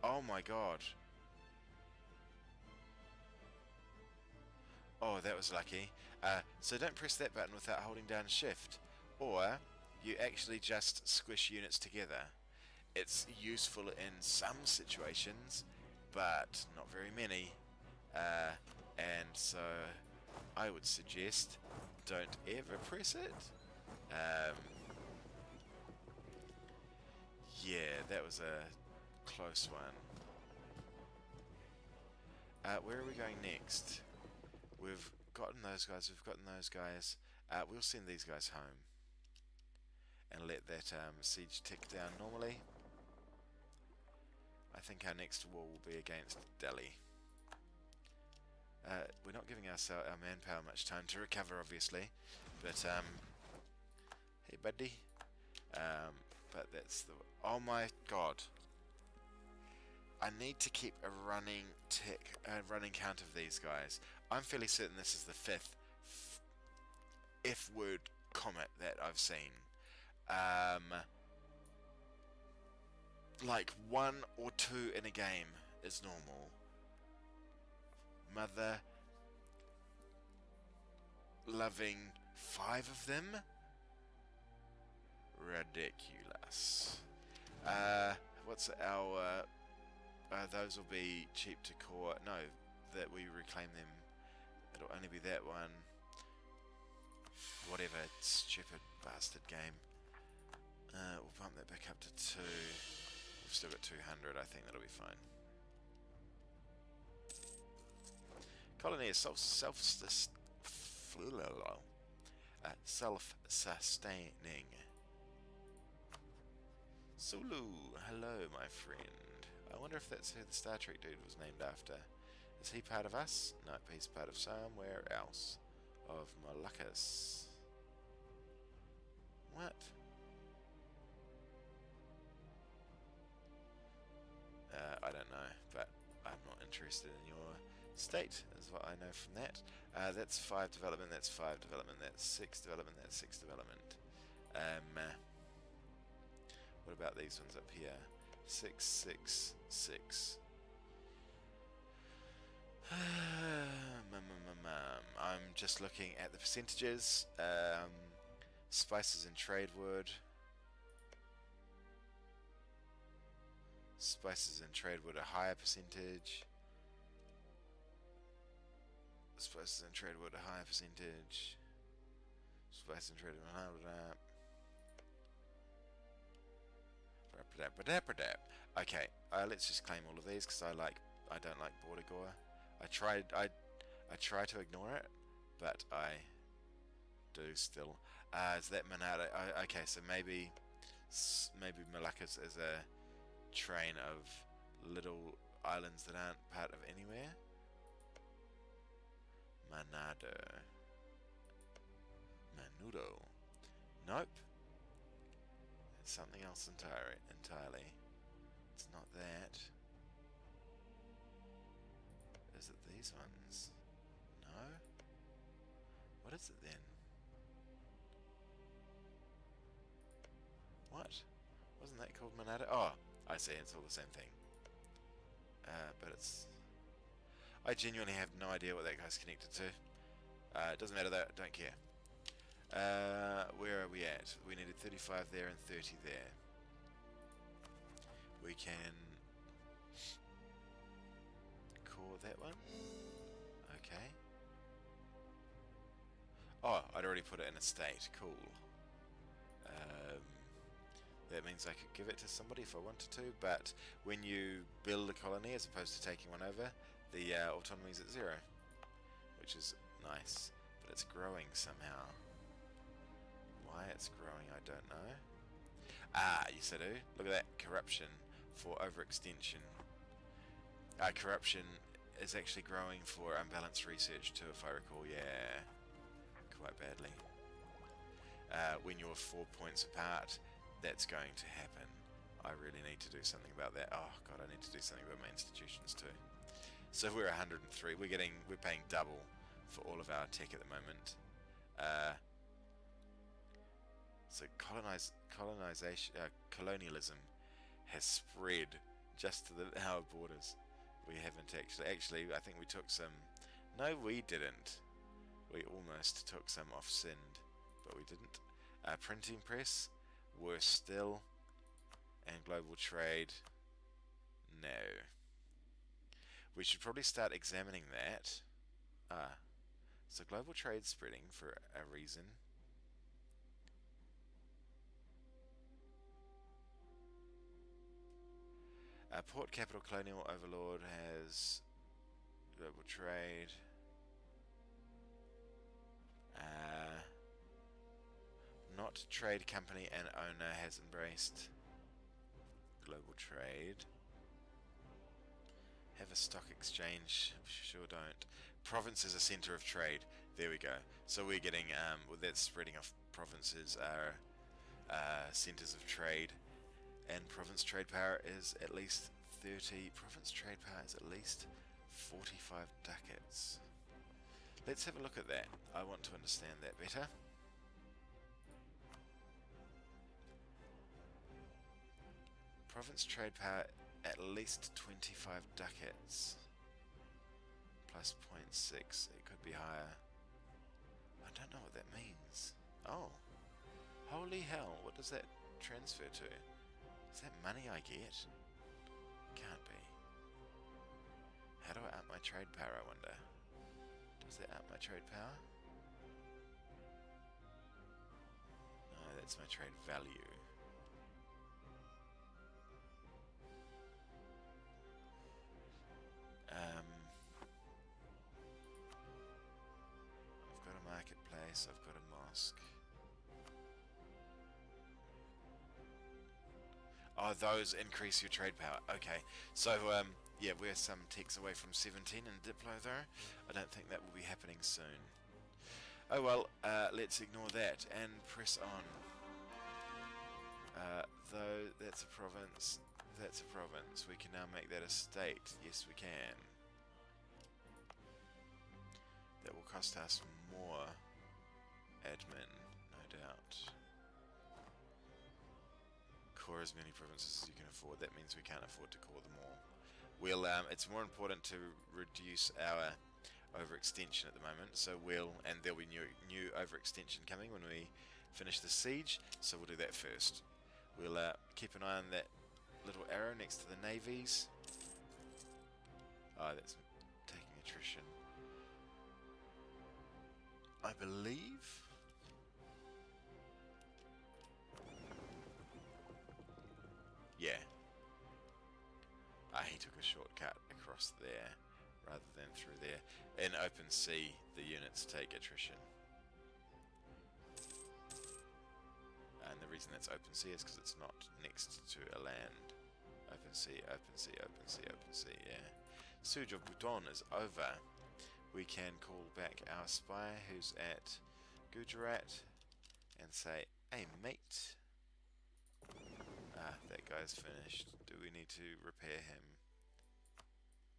A: Oh my god! Oh, that was lucky. So don't press that button without holding down shift. Or you actually just squish units together. It's useful in some situations, but not very many. And so I would suggest don't ever press it. Yeah, that was a close one. Where are we going next? We've gotten those guys, we'll send these guys home and let that siege tick down normally. I think our next war will be against Delhi. We're not giving our manpower much time to recover, obviously, but hey buddy, but that's the... Oh my god, I need to keep a running count of these guys. I'm fairly certain this is the 5th F-word comet that I've seen. Um, like 1 or 2 in a game is normal. Mother loving 5 of them? Ridiculous. What's our... those will be cheap to core. No, that we reclaim them. It'll only be that one. Whatever, stupid bastard game. We'll bump that back up to 2. We've still got 200, I think that'll be fine. Colony is self-sustaining. Sulu, hello my friend. I wonder if that's who the Star Trek dude was named after. Is he part of us? Nope, he's part of somewhere else. Of Moluccas. What? I don't know, but I'm not interested in your state, is what I know from that. That's 5 development, that's 5 development, that's 6 development, that's 6 development. What about these ones up here? 6, 6, 6. I'm just looking at the percentages. Spices and trade wood. Spices and trade wood a higher percentage. Spices and trade wood a higher percentage. Spices and trade wood a higher percentage. Okay, let's just claim all of these because I don't like border gore. I try to ignore it, but I do still. Is that Manado? Okay, so maybe Moluccas is a train of little islands that aren't part of anywhere. Menudo. Nope. It's something else entirely. It's not that. Is it these ones? No? What is it then? What? Wasn't that called Monado? Oh, I see, it's all the same thing. But it's... I genuinely have no idea what that guy's connected to. It doesn't matter though, don't care. Where are we at? We needed 35 there and 30 there. We can... core that one. Okay. Oh, I'd already put it in a state. Cool. That means I could give it to somebody if I wanted to, but when you build a colony as opposed to taking one over, the autonomy is at 0, which is nice, but it's growing somehow. Why it's growing, I don't know. Yes I do. Look at that, corruption for overextension. Corruption is actually growing for unbalanced research too, if I recall. Yeah, quite badly. When you're 4 points apart, that's going to happen. I really need to do something about that. Oh god, I need to do something about my institutions too. So we're 103. We're paying double for all of our tech at the moment. So colonialism has spread just to our borders. We haven't actually. I think we took some. No, we didn't. We almost took some off Sind, but we didn't. Printing press. Worse still. And global trade. No. We should probably start examining that. So global trade spreading for a reason. Port capital colonial overlord has global trade. Not trade company and owner has embraced global trade. Have a stock exchange? Sure don't. Province is a centre of trade. There we go. So we're getting, with that spreading of provinces are centres of trade. And province trade power is at least 30. Province trade power is at least 45 ducats. Let's have a look at that. I want to understand that better. Province trade power at least 25 ducats. Plus 0.6. It could be higher. I don't know what that means. Oh. Holy hell. What does that transfer to? Is that money I get? Can't be. How do I up my trade power, I wonder? Does that up my trade power? No, that's my trade value. I've got a marketplace, I've got a mosque. Oh, those increase your trade power. Okay, so yeah, we're some ticks away from 17 in Diplo though. I don't think that will be happening soon. Oh well, let's ignore that and press on. Though that's a province, that's a province. We can now make that a state. Yes, we can. That will cost us more admin, no doubt. Core as many provinces as you can afford. That means we can't afford to core them all. We'll. It's more important to reduce our overextension at the moment. So and there'll be new overextension coming when we finish the siege. So we'll do that first. We'll keep an eye on that little arrow next to the navies. Oh, that's taking attrition. I believe. Yeah. He took a shortcut across there rather than through there. In open sea, the units take attrition. And the reason that's open sea is because it's not next to a land. Open sea, open sea, open sea, open sea, yeah. Siege of Bhutan is over. We can call back our spy who's at Gujarat and say, hey mate. That guy's finished. Do we need to repair him?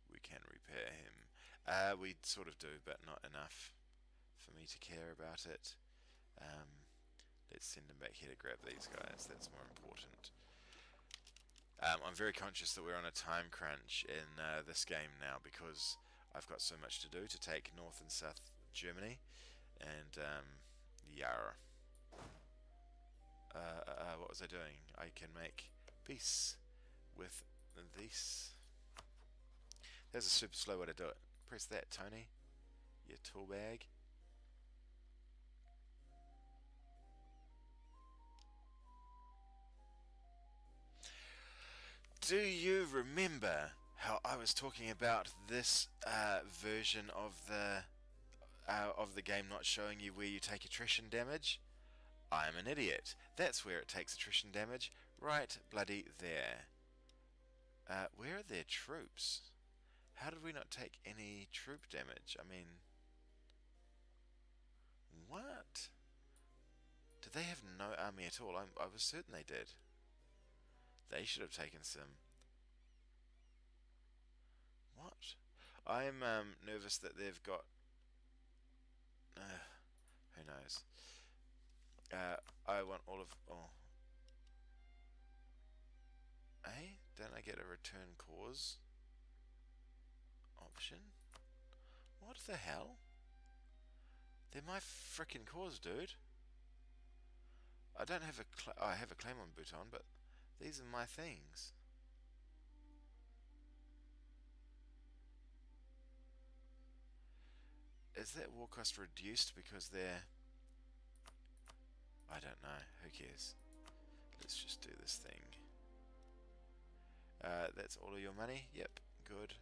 A: We can repair him. We sort of do, but not enough for me to care about it. Let's send him back here to grab these guys. That's more important. I'm very conscious that we're on a time crunch in this game now because I've got so much to do to take North and South Germany. And, Yara. What was I doing? I can make peace with this. That's a super slow way to do it. Press that, Tony. You tool bag. Do you remember how I was talking about this version of the game not showing you where you take attrition damage? I'm an idiot. That's where it takes attrition damage. Right bloody there. Where are their troops? How did we not take any troop damage? I mean... What? Did they have no army at all? I was certain they did. They should have taken some... What? I'm nervous that they've got... who knows? I want all of... Oh. Hey? Don't I get a return cause option? What the hell? They're my frickin' cause, dude. I don't have I have a claim on Bhutan, but these are my things. Is that war cost reduced because they're... I don't know. Who cares? Let's just do this thing. That's all of your money? Yep, good.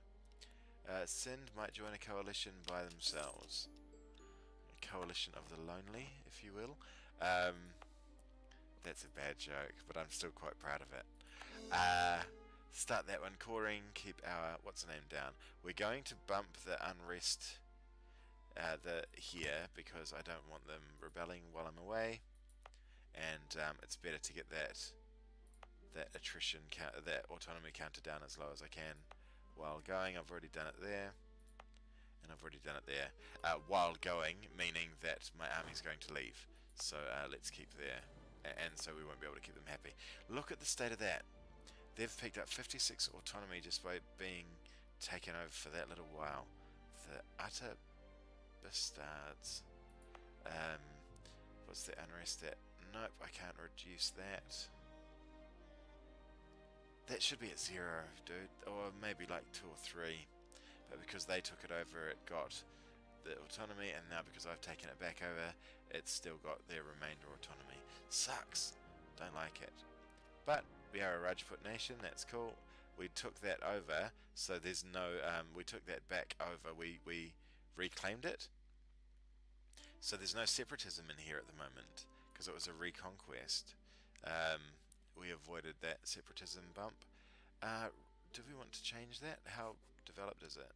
A: Sind might join a coalition by themselves. A coalition of the lonely, if you will. That's a bad joke, but I'm still quite proud of it. Start that one coring, keep our, what's the name down. We're going to bump the unrest here because I don't want them rebelling while I'm away. And it's better to get that attrition count, that autonomy counter down as low as I can while going. I've already done it there, and I've already done it there. While going, meaning that my army's going to leave. So let's keep there, and so we won't be able to keep them happy. Look at the state of that. They've picked up 56 autonomy just by being taken over for that little while. The utter bastards. What's the unrest at? Nope, I can't reduce that. That should be at 0, dude. Or maybe like 2 or 3. But because they took it over, it got the autonomy, and now because I've taken it back over, it's still got their remainder autonomy. Sucks. Don't like it. But we are a Rajput nation, that's cool. We took that over, so there's no, we took that back over, we reclaimed it. So there's no separatism in here at the moment, because it was a reconquest. We avoided that separatism bump. Do we want to change that? How developed is it?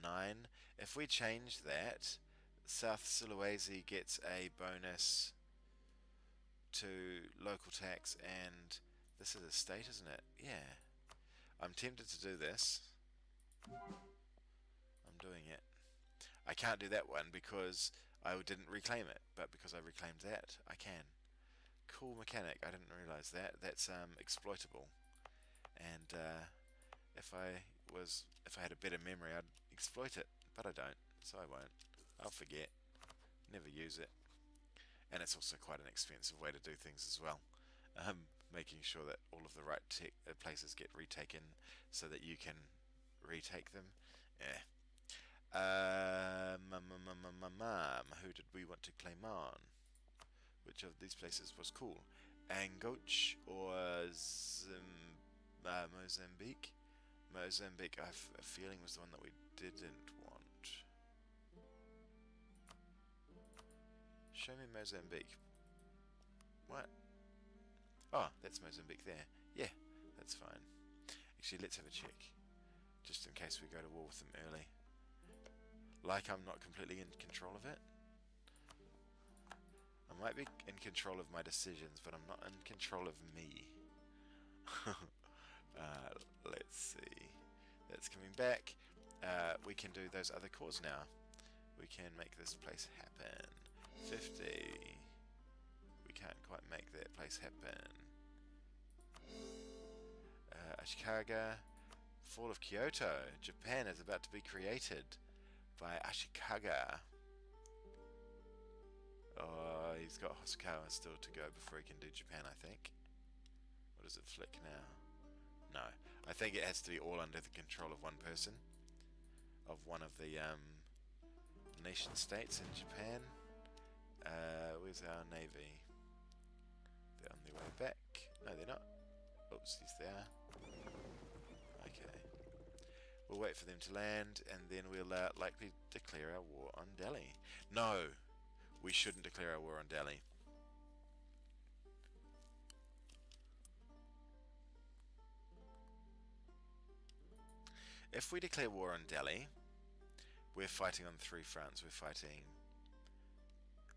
A: 9. If we change that, South Sulawesi gets a bonus to local tax, and this is a state, isn't it? Yeah. I'm tempted to do this. I'm doing it. I can't do that one because I didn't reclaim it, but because I reclaimed that, I can. Cool mechanic. I didn't realize that. That's exploitable. And if I had a better memory, I'd exploit it, but I don't, so I won't. I'll forget. Never use it. And it's also quite an expensive way to do things as well. Making sure that all of the right places get retaken so that you can retake them. Yeah. Who did we want to claim on? Which of these places was cool? Angoche or Mozambique? Mozambique, I have a feeling, was the one that we didn't want. Show me Mozambique. What? Oh, that's Mozambique there. Yeah, that's fine. Actually, let's have a check. Just in case we go to war with them early. Like I'm not completely in control of it. I might be in control of my decisions, but I'm not in control of me. Let's see. That's coming back. We can do those other cores now. We can make this place happen. 50. We can't quite make that place happen. Ashikaga. Fall of Kyoto. Japan is about to be created by Ashikaga. Oh, he's got Hosokawa still to go before he can do Japan, I think. What does it flick now? No. I think it has to be all under the control of one person. Of one of the nation states in Japan. Where's our navy? They're on their way back. No, they're not. Oops, yes they are. Okay. We'll wait for them to land, and then we'll likely declare our war on Delhi. No! We shouldn't declare our war on Delhi. If we declare war on Delhi, we're fighting on 3 fronts. We're fighting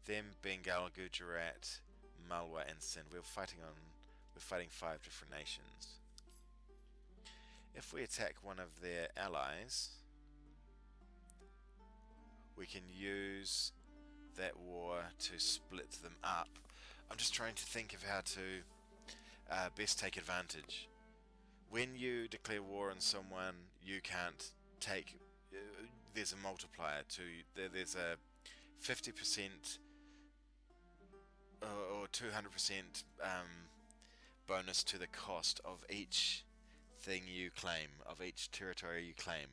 A: them, Bengal, Gujarat, Malwa, and Sindh. We're fighting 5 different nations. If we attack one of their allies, we can use that war to split them up. I'm just trying to think of how to best take advantage. When you declare war on someone, you can't take. There's a multiplier to. There's a 50% or 200% bonus to the cost of each thing you claim, of each territory you claim,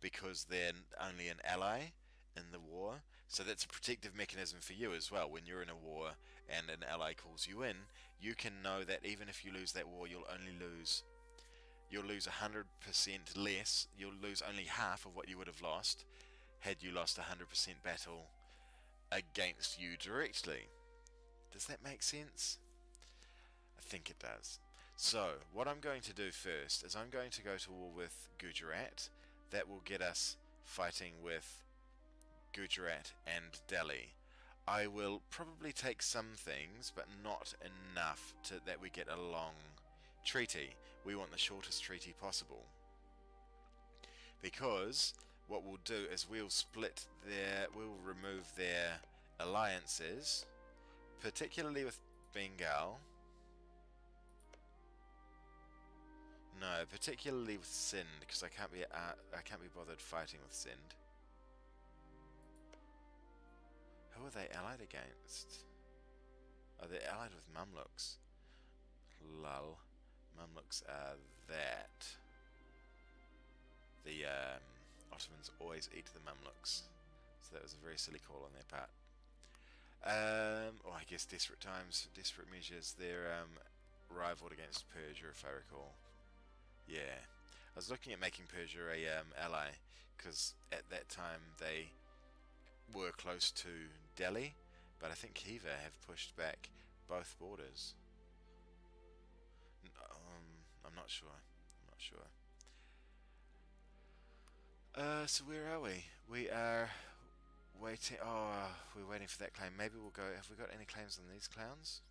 A: because they're only an ally in the war. So that's a protective mechanism for you as well. When you're in a war and an ally calls you in, you can know that even if you lose that war, you'll lose 100% less. You'll lose only half of what you would have lost had you lost 100% battle against you directly. Does that make sense? I think it does. So what I'm going to do first is I'm going to go to war with Gujarat. That will get us fighting with Gujarat and Delhi. I will probably take some things, but not enough that we get a long treaty. We want the shortest treaty possible. Because what we'll do is we'll remove their alliances, particularly with Bengal. particularly with Sind, because I can't be bothered fighting with Sind. Who are they allied against? Oh, they're allied with Mamluks. Lull. Mamluks are that. The Ottomans always eat the Mamluks, so that was a very silly call on their part. I guess desperate times, desperate measures. They're rivaled against Persia, if I recall. Yeah, I was looking at making Persia a ally, because at that time they were close to Delhi, but I think Khiva have pushed back both borders. I'm not sure. I'm not sure. So where are we? We are waiting. Oh, we're waiting for that claim. Maybe we'll go. Have we got any claims on these clowns?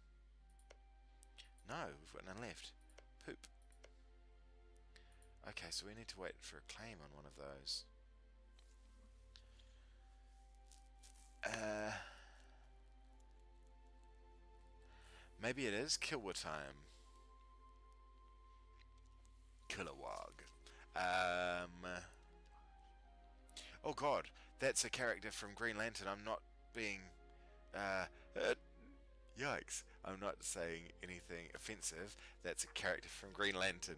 A: No, we've got none left. Poop. Okay, so we need to wait for a claim on one of those. Maybe it is Kilwa time. Kilowog. Oh god, that's a character from Green Lantern. I'm not being... yikes. I'm not saying anything offensive. That's a character from Green Lantern,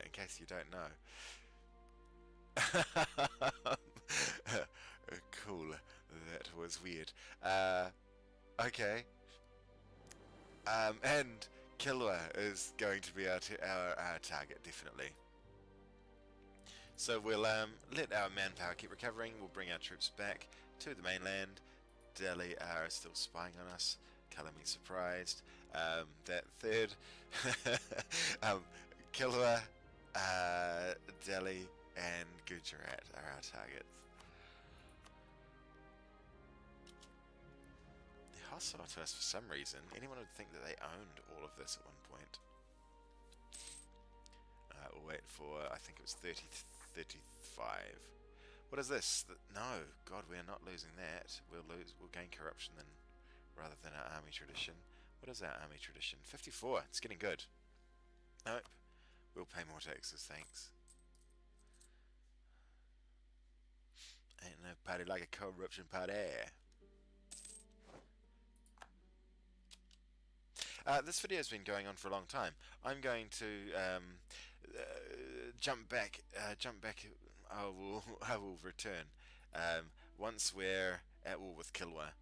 A: in case you don't know. Cool. That was weird. Okay. And Kilwa is going to be our target, definitely. So we'll let our manpower keep recovering. We'll bring our troops back to the mainland. Delhi are still spying on us. Colour me surprised. That third, Kilwa, Delhi, and Gujarat are our targets. They're hostile to us for some reason. Anyone would think that they owned all of this at one point. We'll wait for, I think it was 35. What is this? No, God, we're not losing that. We'll gain corruption then, rather than our army tradition. What is our army tradition? 54. It's getting good. Nope. We'll pay more taxes, thanks. Ain't no party like a corruption party. This video has been going on for a long time. I'm going to jump back. I will return once we're at war with Kilwa.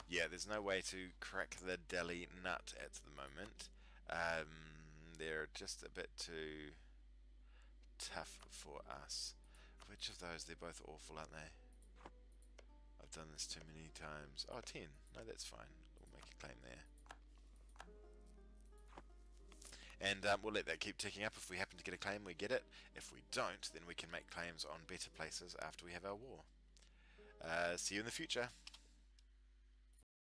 A: Yeah, there's no way to crack the Delhi nut at the moment. They're just a bit too tough for us. Which of those? They're both awful, aren't they? I've done this too many times. Oh, 10. No, that's fine. We'll make a claim there. And we'll let that keep ticking up. If we happen to get a claim, we get it. If we don't, then we can make claims on better places after we have our war. See you in the future.